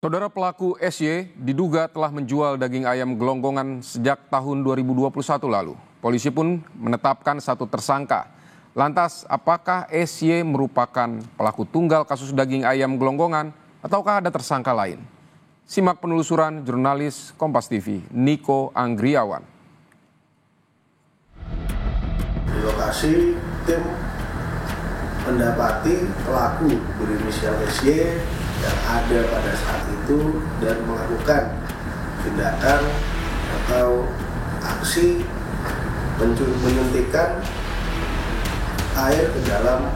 Saudara pelaku SY diduga telah menjual daging ayam gelonggongan sejak tahun 2021 lalu. Polisi pun menetapkan satu tersangka. Lantas, apakah SY merupakan pelaku tunggal kasus daging ayam gelonggongan ataukah ada tersangka lain? Simak penelusuran jurnalis Kompas TV, Niko Anggriawan. Di lokasi, tim mendapati pelaku berinisial SY yang ada pada saat itu dan melakukan tindakan atau aksi menyuntikkan air ke dalam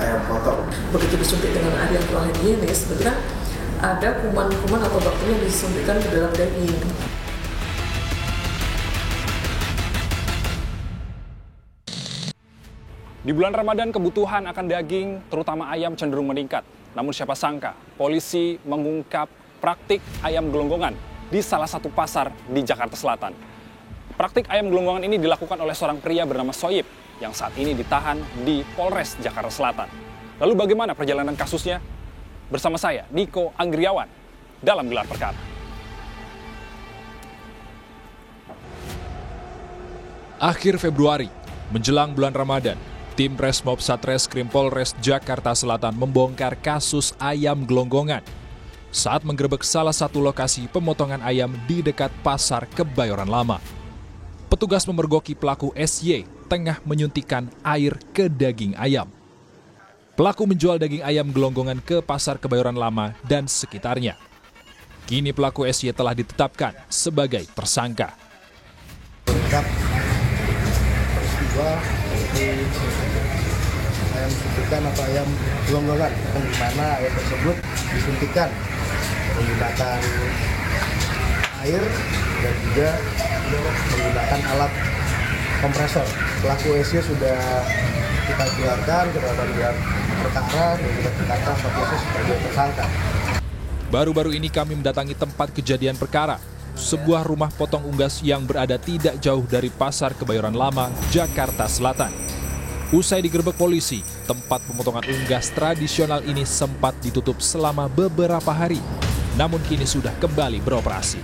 ayam potong. Begitu disuntik dengan air yang kurang higienis, sebetulnya ada kuman-kuman atau bakteri yang disuntikkan ke dalam daging. Di bulan Ramadan, kebutuhan akan daging, terutama ayam, cenderung meningkat. Namun siapa sangka, polisi mengungkap praktik ayam gelonggongan di salah satu pasar di Jakarta Selatan. Praktik ayam gelonggongan ini dilakukan oleh seorang pria bernama Soyib yang saat ini ditahan di Polres Jakarta Selatan. Lalu bagaimana perjalanan kasusnya? Bersama saya, Niko Anggriawan, dalam Gelar Perkara. Akhir Februari, menjelang bulan Ramadan, tim Resmob Satreskrim Polres Jakarta Selatan membongkar kasus ayam gelonggongan saat menggerebek salah satu lokasi pemotongan ayam di dekat Pasar Kebayoran Lama. Petugas memergoki pelaku SY tengah menyuntikkan air ke daging ayam. Pelaku menjual daging ayam gelonggongan ke Pasar Kebayoran Lama dan sekitarnya. Kini pelaku SY telah ditetapkan sebagai tersangka. Ayam suntikan atau ayam gelonggongan, di mana ayam tersebut disuntikan menggunakan air dan juga menggunakan alat kompresor. Pelaku SY sudah kita keluarkan ke dalam gelar perkara dan kita tetapkan statusnya sebagai tersangka. Baru-baru ini kami mendatangi tempat kejadian perkara, sebuah rumah potong unggas yang berada tidak jauh dari Pasar Kebayoran Lama, Jakarta Selatan. Usai digerebek polisi, tempat pemotongan unggas tradisional ini sempat ditutup selama beberapa hari, namun kini sudah kembali beroperasi.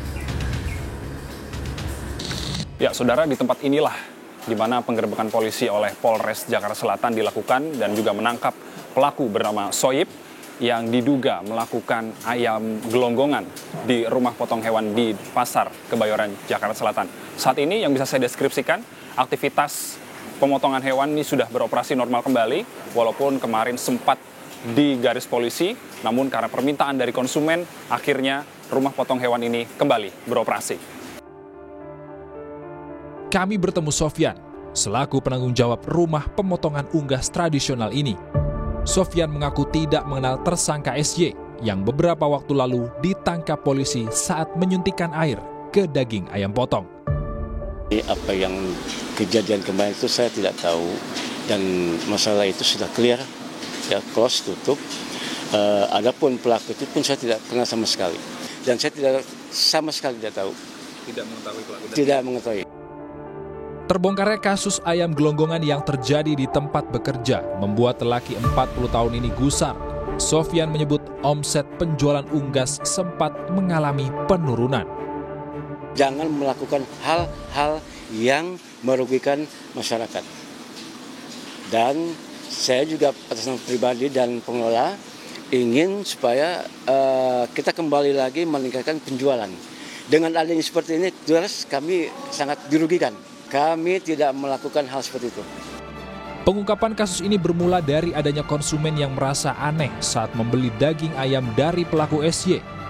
Ya, saudara, di tempat inilah di mana penggerebekan polisi oleh Polres Jakarta Selatan dilakukan dan juga menangkap pelaku bernama Soyib yang diduga melakukan ayam gelonggongan di rumah potong hewan di Pasar Kebayoran, Jakarta Selatan. Saat ini yang bisa saya deskripsikan, aktivitas pemotongan hewan ini sudah beroperasi normal kembali, walaupun kemarin sempat di garis polisi, namun karena permintaan dari konsumen, akhirnya rumah potong hewan ini kembali beroperasi. Kami bertemu Sofyan, selaku penanggung jawab rumah pemotongan unggas tradisional ini. Sofyan mengaku tidak mengenal tersangka SY yang beberapa waktu lalu ditangkap polisi saat menyuntikkan air ke daging ayam potong. Apa yang kejadian kemarin itu saya tidak tahu dan masalah itu sudah clear, ya, close, tutup. Adapun pelaku itu pun saya tidak kenal sama sekali dan saya sama sekali tidak tahu. Tidak mengetahui pelaku. Tidak mengetahui. Terbongkarnya kasus ayam gelonggongan yang terjadi di tempat bekerja membuat lelaki 40 tahun ini gusar. Sofyan menyebut omset penjualan unggas sempat mengalami penurunan. Jangan melakukan hal-hal yang merugikan masyarakat. Dan saya juga atas nama pribadi dan pengelola ingin supaya kita kembali lagi meningkatkan penjualan. Dengan adanya seperti ini, jelas kami sangat dirugikan. Kami tidak melakukan hal seperti itu. Pengungkapan kasus ini bermula dari adanya konsumen yang merasa aneh saat membeli daging ayam dari pelaku SY.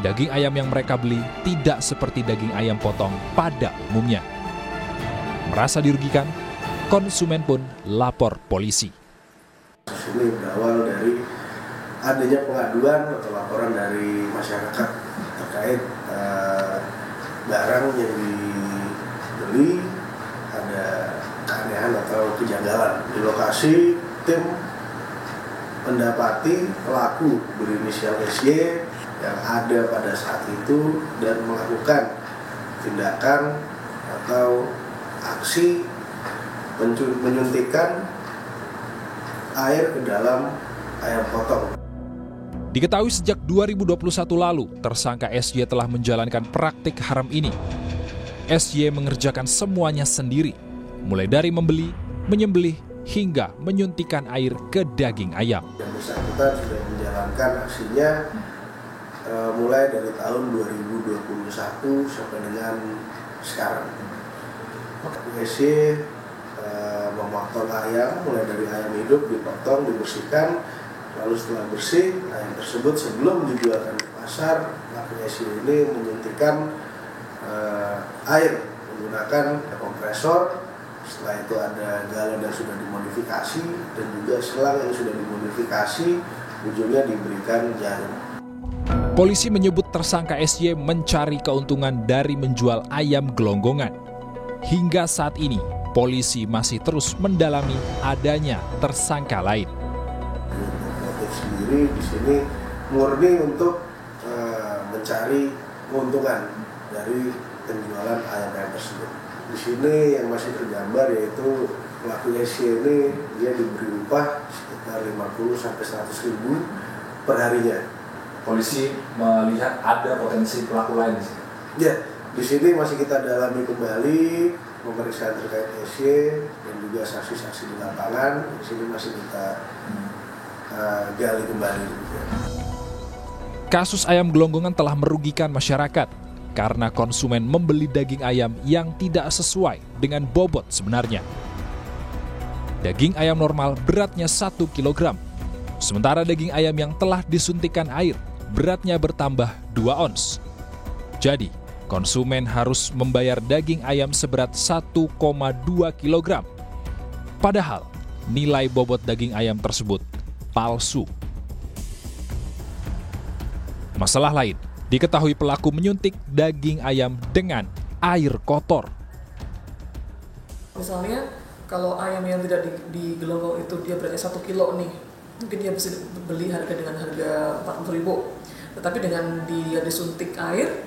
Daging ayam yang mereka beli tidak seperti daging ayam potong pada umumnya. Merasa dirugikan, konsumen pun lapor polisi. Kasus ini berawal dari adanya pengaduan atau laporan dari masyarakat terkait barang yang dibeli ada keanehan atau kejanggalan. Di lokasi, tim mendapati pelaku berinisial SY yang ada pada saat itu dan melakukan tindakan atau aksi menyuntikkan air ke dalam ayam potong. Diketahui sejak 2021 lalu, tersangka SY telah menjalankan praktik haram ini. SY mengerjakan semuanya sendiri, mulai dari membeli, menyembelih, hingga menyuntikkan air ke daging ayam. Yang bersangkutan sudah menjalankan aksinya mulai dari tahun 2021 sampai dengan sekarang. SY memotong ayam, mulai dari ayam hidup dipotong, dibersihkan. Lalu setelah bersih, ayam tersebut sebelum dijualkan ke pasar, pelaku SY ini menyuntikkan air menggunakan kompresor. Setelah itu ada galon yang sudah dimodifikasi dan juga selang yang sudah dimodifikasi, ujungnya diberikan jarum. Polisi menyebut tersangka SY mencari keuntungan dari menjual ayam gelonggongan. Hingga saat ini, polisi masih terus mendalami adanya tersangka lain. Sendiri di sini murni untuk mencari keuntungan dari penjualan ayam tersebut. Di sini yang masih tergambar yaitu pelaku SY ini dia diberi upah sekitar 50 sampai 100 ribu per harinya. Polisi melihat ada potensi pelaku lain di sini. Ya, di sini masih kita dalami kembali pemeriksaan terkait SY dan juga saksi-saksi di lapangan. Di sini masih kita gali kembali. Kasus ayam gelonggongan telah merugikan masyarakat karena konsumen membeli daging ayam yang tidak sesuai dengan bobot sebenarnya. Daging ayam normal beratnya 1 kg, sementara daging ayam yang telah disuntikkan air beratnya bertambah 2 ons. Jadi, konsumen harus membayar daging ayam seberat 1,2 kg. Padahal, nilai bobot daging ayam tersebut palsu. Masalah lain, diketahui pelaku menyuntik daging ayam dengan air kotor. Misalnya kalau ayam yang tidak digelonggong itu dia beratnya 1 kilo nih, mungkin dia bisa beli dengan harga 40.000. Tetapi dengan dia disuntik air,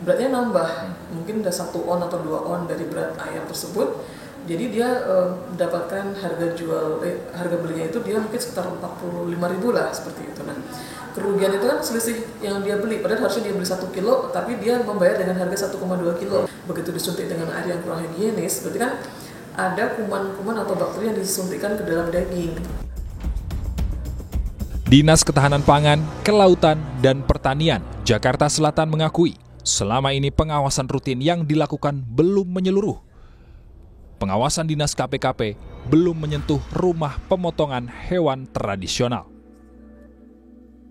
beratnya nambah, mungkin udah 1 on atau 2 on dari berat ayam tersebut. Jadi dia mendapatkan harga belinya itu dia mungkin sekitar 45.000 lah, seperti itu. Nah, kerugian itu kan selisih yang dia beli, padahal harusnya dia beli 1 kilo, tapi dia membayar dengan harga 1,2 kilo. Begitu disuntik dengan air yang kurang higienis, berarti kan ada kuman-kuman atau bakteri yang disuntikkan ke dalam daging. Dinas Ketahanan Pangan, Kelautan, dan Pertanian Jakarta Selatan mengakui selama ini pengawasan rutin yang dilakukan belum menyeluruh. Pengawasan Dinas KPKP belum menyentuh rumah pemotongan hewan tradisional.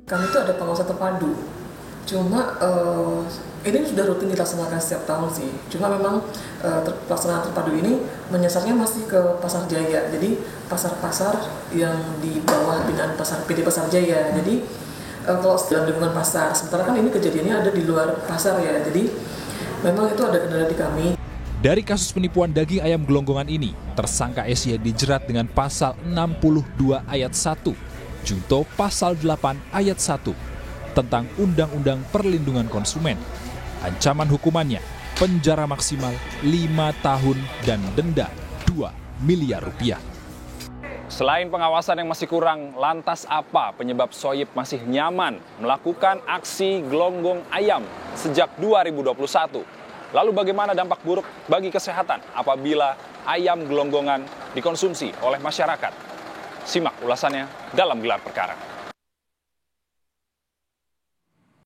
Kami itu ada pengawasan terpadu, cuma ini sudah rutin dilaksanakan setiap tahun sih. Cuma memang pelaksanaan terpadu ini menyasarnya masih ke Pasar Jaya, jadi pasar-pasar yang di bawah binaan PD Pasar Jaya. Jadi kalau dalam lingkungan pasar, sementara kan ini kejadiannya ada di luar pasar ya, jadi memang itu ada kendala di kami. Dari kasus penipuan daging ayam gelonggongan ini, tersangka SY dijerat dengan pasal 62 ayat 1, junto pasal 8 ayat 1 tentang Undang-Undang Perlindungan Konsumen. Ancaman hukumannya penjara maksimal 5 tahun dan denda 2 miliar rupiah. Selain pengawasan yang masih kurang, lantas apa penyebab Soyib masih nyaman melakukan aksi gelonggong ayam sejak 2021? Lalu bagaimana dampak buruk bagi kesehatan apabila ayam gelonggongan dikonsumsi oleh masyarakat? Simak ulasannya dalam Gelar Perkara.